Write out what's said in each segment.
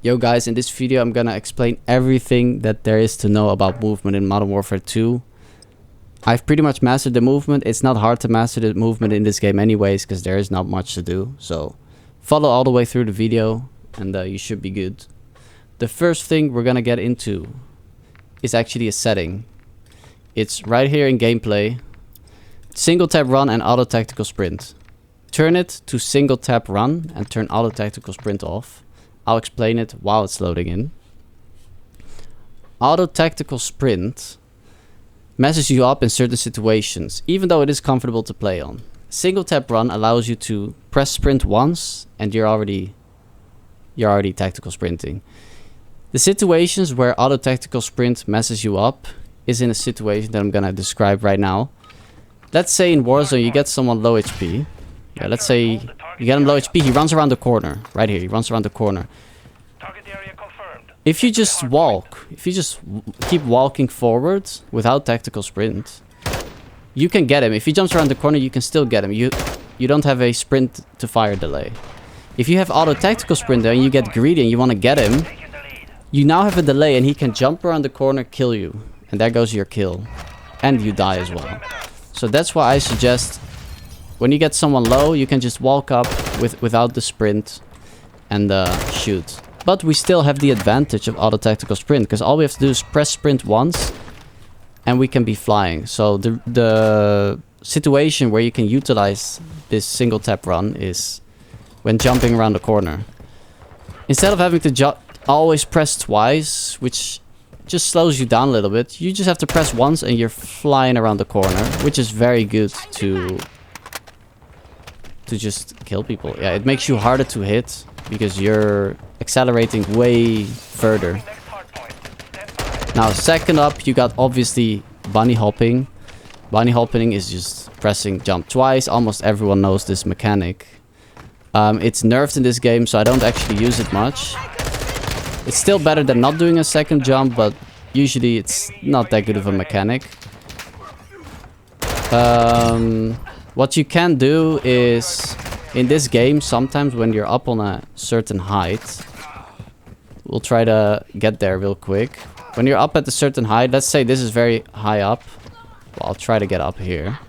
Yo guys, in this video I'm gonna explain everything that there is to know about movement in Modern Warfare 2. I've pretty much mastered the movement. It's not hard to master the movement in this game anyways, because there is not much to do. So follow all the way through the video and you should be good. The first thing we're gonna get into is actually a setting. It's right here in gameplay. Single tap run and auto tactical sprint. Turn it to single tap run and turn auto tactical sprint off. I'll explain it while it's loading in. Auto tactical sprint messes you up in certain situations, even though it is comfortable to play on. Single tap run allows you to press sprint once and you're already tactical sprinting. The situations where auto tactical sprint messes you up is in a situation that I'm gonna describe right now. Let's say in Warzone you get someone low HP. Yeah, let's say you get him low HP, he runs around the corner. Right here, he runs around the corner. If you just walk, if you just keep walking forward without tactical sprint, you can get him. If he jumps around the corner, you can still get him. You don't have a sprint to fire delay. If you have auto tactical sprint there and you get greedy and you want to get him, you now have a delay and he can jump around the corner, kill you. And there goes your kill. And you die as well. So that's why I suggest when you get someone low, you can just walk up without the sprint and shoot. But we still have the advantage of auto tactical sprint, because all we have to do is press sprint once and we can be flying. So the situation where you can utilize this single tap run is when jumping around the corner. Instead of having to always press twice, which just slows you down a little bit, you just have to press once and you're flying around the corner, which is very good to just kill people. Yeah, it makes you harder to hit because you're accelerating way further. Now, second up, you got obviously bunny hopping. Bunny hopping is just pressing jump twice. Almost everyone knows this mechanic. It's nerfed in this game, so I don't actually use it much. It's still better than not doing a second jump, but usually it's not that good of a mechanic. What you can do is, in this game, sometimes when you're up on a certain height, we'll try to get there real quick. When you're up at a certain height, let's say this is very high up. Well, I'll try to get up here.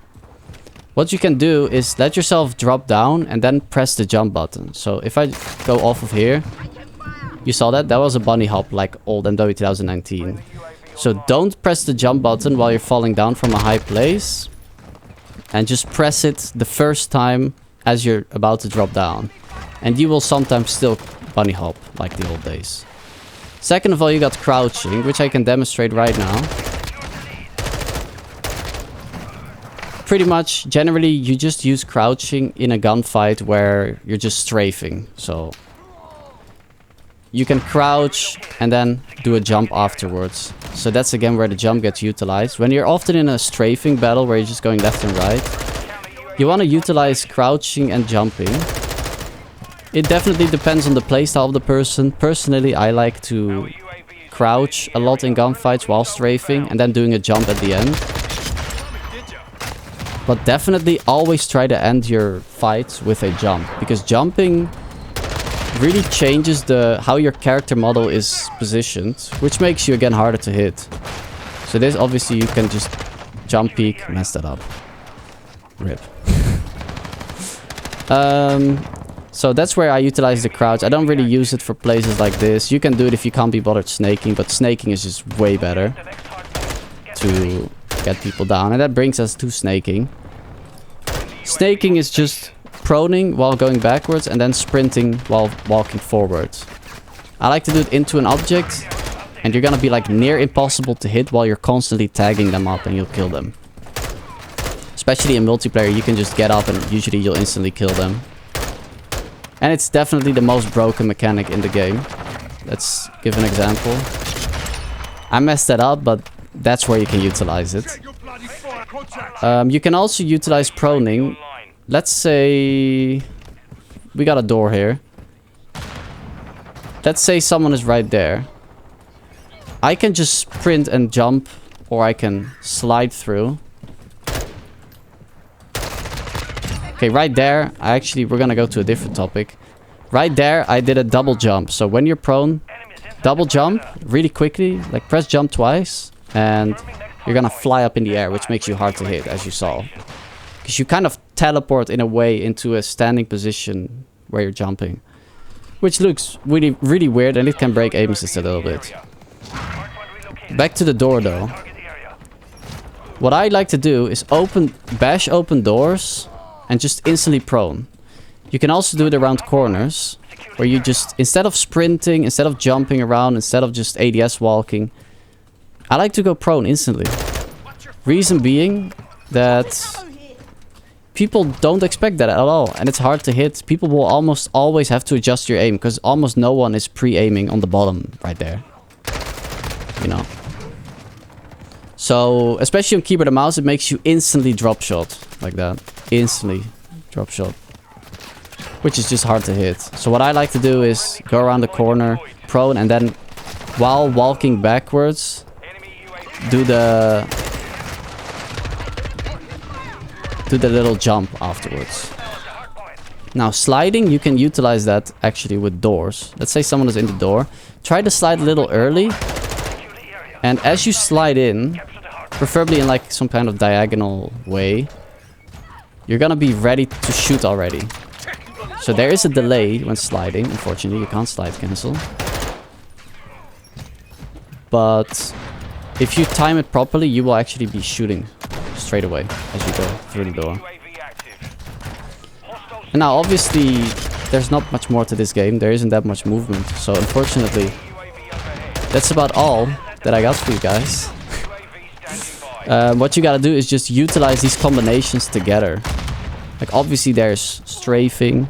What you can do is let yourself drop down and then press the jump button. So if I go off of here, you saw that? That was a bunny hop like old MW 2019. So don't press the jump button while you're falling down from a high place. And just press it the first time as you're about to drop down. And you will sometimes still bunny hop like the old days. Second of all, you got crouching, which I can demonstrate right now. Pretty much, generally, you just use crouching in a gunfight where you're just strafing. So you can crouch and then do a jump afterwards. So that's again where the jump gets utilized. When you're often in a strafing battle where you're just going left and right, you want to utilize crouching and jumping. It definitely depends on the playstyle of the person. Personally, I like to crouch a lot in gunfights while strafing and then doing a jump at the end. But definitely always try to end your fights with a jump, because jumping really changes how your character model is positioned, which makes you again harder to hit. So this obviously you can just jump peek, mess that up. RIP. So that's where I utilize the crouch. I don't really use it for places like this. You can do it if you can't be bothered snaking, but snaking is just way better to get people down. And that brings us to snaking. Snaking is just proning while going backwards and then sprinting while walking forwards. I like to do it into an object, and you're gonna be like near impossible to hit while you're constantly tagging them up and you'll kill them. Especially in multiplayer, you can just get up and usually you'll instantly kill them. And it's definitely the most broken mechanic in the game. Let's give an example. I messed that up, but that's where you can utilize it. You can also utilize proning. Let's say we got a door here. Let's say someone is right there. I can just sprint and jump, or I can slide through. Okay, right there, we're gonna go to a different topic. Right there, I did a double jump. So when you're prone, double jump really quickly. Like press jump twice. And you're gonna fly up in the air, which makes you hard to hit, as you saw. Because you kind of teleport in a way into a standing position where you're jumping. Which looks really, really weird, and it can break aim assist a little bit. Back to the door though. What I like to do is bash open doors and just instantly prone. You can also do it around corners, where you just, instead of sprinting, instead of jumping around, instead of just ADS walking, I like to go prone instantly. Reason being that people don't expect that at all, and it's hard to hit. People will almost always have to adjust your aim, because almost no one is pre-aiming on the bottom right there. You know. So, especially on keyboard and mouse, it makes you instantly drop shot. Like that. Instantly drop shot. Which is just hard to hit. So what I like to do is go around the corner, prone, and then while walking backwards, do the little jump afterwards. Now sliding, you can utilize that actually with doors. Let's say someone is in the door. Try to slide a little early. And as you slide in, preferably in like some kind of diagonal way, you're gonna be ready to shoot already. So there is a delay when sliding. Unfortunately, you can't slide cancel. But if you time it properly, you will actually be shooting straight away as you go through the door. And now obviously there's not much more to this game. There isn't that much movement. So unfortunately, that's about all that I got for you guys. What you gotta do is just utilize these combinations together. Like obviously there's strafing,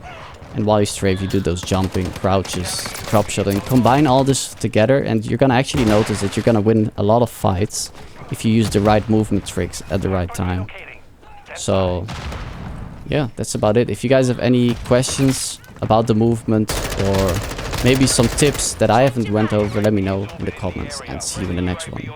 and while you strafe you do those jumping, crouches, drop shotting. Combine all this together and you're gonna actually notice that you're gonna win a lot of fights if you use the right movement tricks at the right time. So yeah, that's about it. If you guys have any questions about the movement or maybe some tips that I haven't went over, let me know in the comments, and see you in the next one.